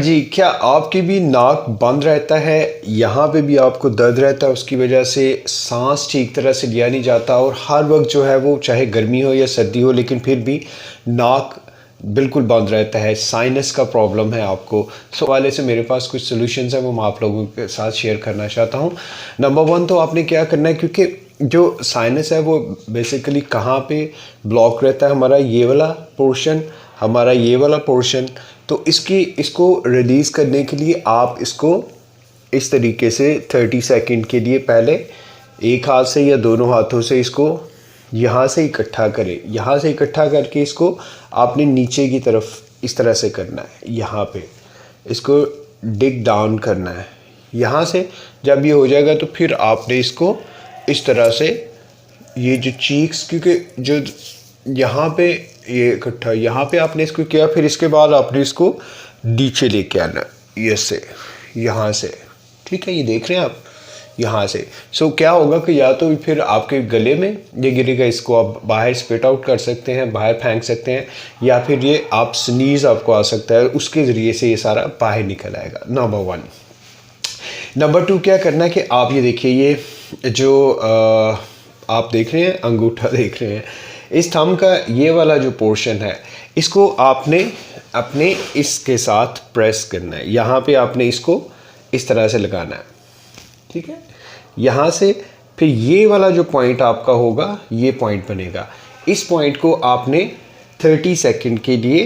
जी, क्या आपकी भी नाक बंद रहता है, यहाँ पे भी आपको दर्द रहता है, उसकी वजह से सांस ठीक तरह से लिया नहीं जाता और हर वक्त जो है वो चाहे गर्मी हो या सर्दी हो लेकिन फिर भी नाक बिल्कुल बंद रहता है, साइनस का प्रॉब्लम है आपको। सो वाले से मेरे पास कुछ सॉल्यूशंस हैं, वो मैं आप लोगों के साथ शेयर करना चाहता हूँ। नंबर वन तो आपने क्या करना है, क्योंकि जो साइनस है वो बेसिकली कहाँ पे ब्लॉक रहता है, हमारा ये वाला पोर्शन, हमारा ये वाला पोर्शन। तो इसको रिलीज़ करने के लिए आप इसको इस तरीके से 30 सेकंड के लिए पहले एक हाथ से या दोनों हाथों से इसको यहाँ से इकट्ठा करें। यहाँ से इकट्ठा करके इसको आपने नीचे की तरफ इस तरह से करना है, यहाँ पे इसको डिग डाउन करना है। यहाँ से जब ये हो जाएगा तो फिर आपने इसको इस तरह से ये जो चीक्स, क्योंकि जो यहाँ पे ये इकट्ठा यहाँ पे आपने इसको किया, फिर इसके बाद आपने इसको नीचे लेके आना ये से, यहाँ से, ठीक है, ये देख रहे हैं आप यहाँ से। सो क्या होगा कि या तो फिर आपके गले में ये गिरेगा, इसको आप बाहर स्पिट आउट कर सकते हैं, बाहर फेंक सकते हैं, या फिर ये आप स्नीज आपको आ सकता है, उसके ज़रिए से ये सारा बाहर निकल आएगा। Number one. नंबर टू क्या करना है कि आप ये देखिए, ये जो आप देख रहे हैं, अंगूठा देख रहे हैं, इस थंब का ये वाला जो पोर्शन है, इसको आपने अपने इसके साथ प्रेस करना है। यहाँ पे आपने इसको इस तरह से लगाना है, ठीक है। यहाँ से फिर ये वाला जो पॉइंट आपका होगा, ये पॉइंट बनेगा। इस पॉइंट को आपने 30 सेकंड के लिए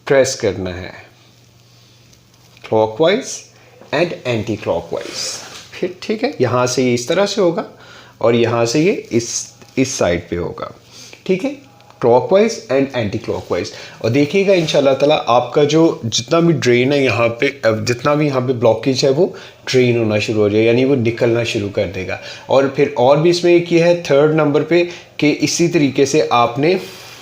प्रेस करना है, क्लॉकवाइज एंड एंटी क्लॉकवाइज, फिर ठीक है। यहाँ से ये इस तरह से होगा और यहाँ से ये इस साइड पे होगा, ठीक है, क्लॉकवाइज एंड एंटी क्लॉकवाइज। और देखिएगा इंशाल्लाह ताला आपका जो जितना भी ड्रेन है यहाँ पे, जितना भी यहाँ पे ब्लॉकेज है वो ड्रेन होना शुरू हो जाएगा, यानी वो निकलना शुरू कर देगा। और फिर और भी इसमें एक ये है थर्ड नंबर पे कि इसी तरीके से आपने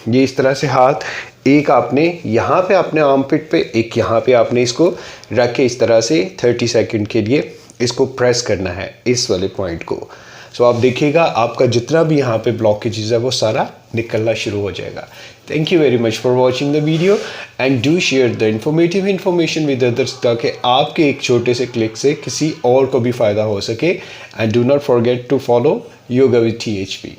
ये इस तरह से हाथ, एक आपने यहाँ पे अपने आर्म पिट पे, एक यहाँ पे आपने इसको रख के इस तरह से 30 सेकंड के लिए इसको प्रेस करना है, इस वाले पॉइंट को। सो आप देखिएगा आपका जितना भी यहाँ पे ब्लॉकेजेस है वो सारा निकलना शुरू हो जाएगा। Thank you very much for watching the video and do share the informative information with others, ताकि आपके एक छोटे से क्लिक से किसी और को भी फ़ायदा हो सके। And do not forget to follow yoga with THP।